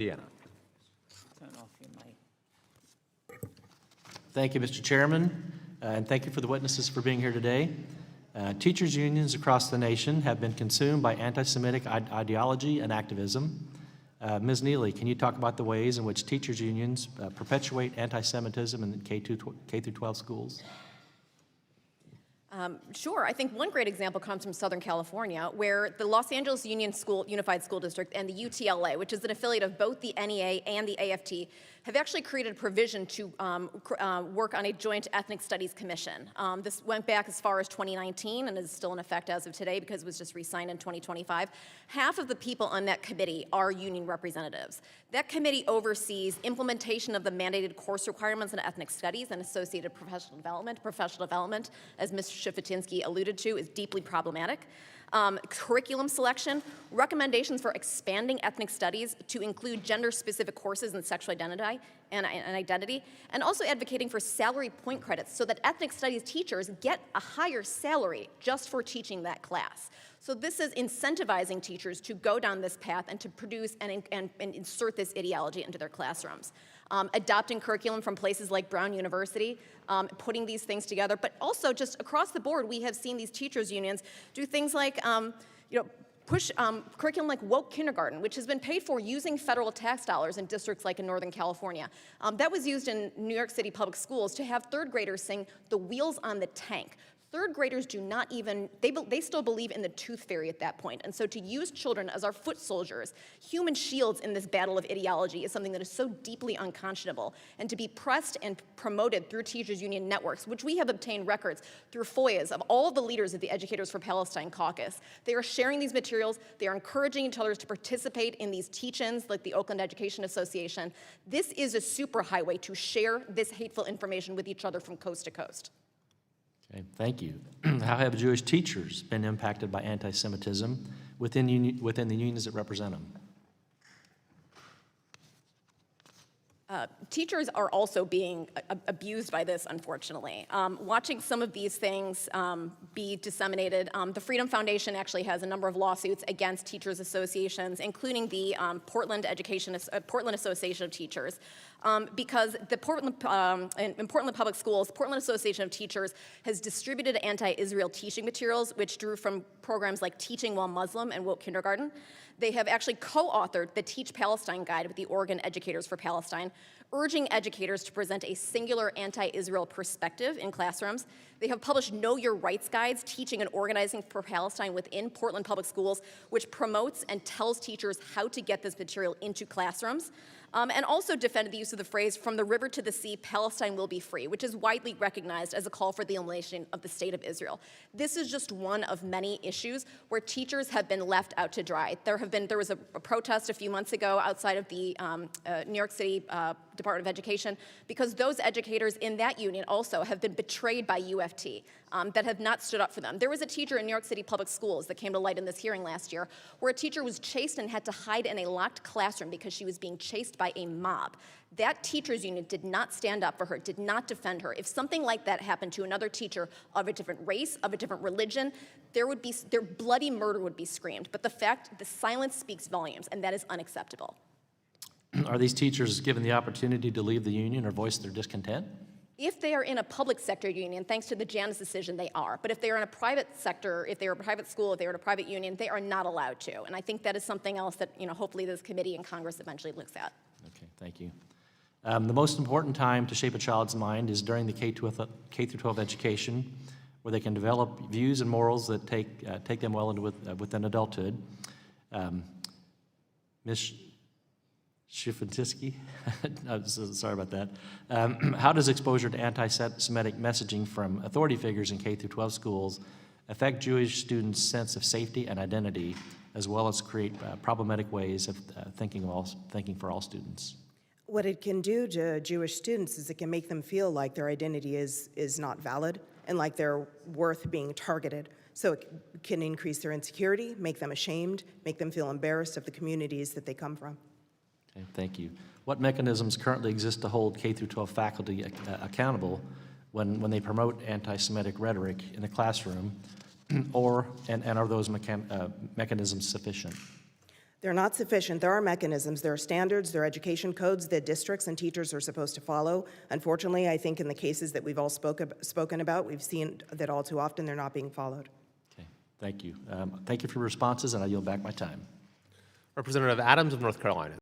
Deanna. Turn off your mic. Thank you, Mr. Chairman, and thank you for the witnesses for being here today. Teachers' unions across the nation have been consumed by anti-Semitic ideology and activism. Ms. Neely, can you talk about the ways in which teachers' unions perpetuate anti-Semitism in K through 12 schools? Sure. I think one great example comes from Southern California, where the Los Angeles Unified School District and the UTLA, which is an affiliate of both the NEA and the AFT, have actually created a provision to work on a joint ethnic studies commission. This went back as far as 2019 and is still in effect as of today because it was just re-signed in 2025. Half of the people on that committee are union representatives. That committee oversees implementation of the mandated course requirements in ethnic studies and associated professional development. Professional development, as Ms. Shifutinsky alluded to, is deeply problematic. Curriculum selection, recommendations for expanding ethnic studies to include gender-specific courses in sexual identity and also advocating for salary point credits so that ethnic studies teachers get a higher salary just for teaching that class. So this is incentivizing teachers to go down this path and to produce and insert this ideology into their classrooms. Adopting curriculum from places like Brown University, putting these things together, but also just across the board, we have seen these teachers' unions do things like, push curriculum like woke kindergarten, which has been paid for using federal tax dollars in districts like in Northern California. That was used in New York City public schools to have third graders sing "The Wheels on the Tank." Third graders do not even, they still believe in the tooth fairy at that point. And so to use children as our foot soldiers, human shields in this battle of ideology is something that is so deeply unconscionable. And to be pressed and promoted through teachers union networks, which we have obtained records through FOIAs of all the leaders of the Educators for Palestine caucus. They are sharing these materials. They are encouraging each other to participate in these teach-ins like the Oakland Education Association. This is a superhighway to share this hateful information with each other from coast to coast. Okay, thank you. How have Jewish teachers been impacted by anti-Semitism within the unions that represent them? Teachers are also being abused by this, unfortunately. Watching some of these things be disseminated, the Freedom Foundation actually has a number of lawsuits against teachers' associations, including the Portland Association of Teachers, because the in Portland Public Schools, Portland Association of Teachers has distributed anti-Israel teaching materials, which drew from programs like Teaching While Muslim and Woke Kindergarten. They have actually co-authored the Teach Palestine Guide with the Oregon Educators for Palestine, urging educators to present a singular anti-Israel perspective in classrooms. They have published Know Your Rights guides, teaching and organizing for Palestine within Portland Public Schools, which promotes and tells teachers how to get this material into classrooms. And also defended the use of the phrase, "From the river to the sea, Palestine will be free," which is widely recognized as a call for the elimination of the state of Israel. This is just one of many issues where teachers have been left out to dry. There was a protest a few months ago outside of the New York City Department of Education because those educators in that union also have been betrayed by UFT that have not stood up for them. There was a teacher in New York City public schools that came to light in this hearing last year where a teacher was chased and had to hide in a locked classroom because she was being chased by a mob. That teachers union did not stand up for her, did not defend her. If something like that happened to another teacher of a different race, of a different religion, their bloody murder would be screamed. But the silence speaks volumes, and that is unacceptable. Are these teachers given the opportunity to leave the union or voice their discontent? If they are in a public sector union, thanks to the Janus decision, they are. But if they are in a private sector, if they are a private school, if they are in a private union, they are not allowed to. And I think that is something else that hopefully this committee and Congress eventually looks at. Okay, thank you. The most important time to shape a child's mind is during the K through 12 education, where they can develop views and morals that take them well into within adulthood. Ms. Shifutinsky, I'm sorry about that. How does exposure to anti-Semitic messaging from authority figures in K through 12 schools affect Jewish students' sense of safety and identity, as well as create problematic ways of thinking for all students? What it can do to Jewish students is it can make them feel like their identity is not valid and like they're worth being targeted. So it can increase their insecurity, make them ashamed, make them feel embarrassed of the communities that they come from. Okay, thank you. What mechanisms currently exist to hold K through 12 faculty accountable when they promote anti-Semitic rhetoric in the classroom, and are those mechanisms sufficient? They're not sufficient. There are mechanisms, there are standards, there are education codes that districts and teachers are supposed to follow. Unfortunately, I think in the cases that we've all spoken about, we've seen that all too often they're not being followed. Okay, thank you. Thank you for your responses, and I yield back my time. Representative Adams of North Carolina.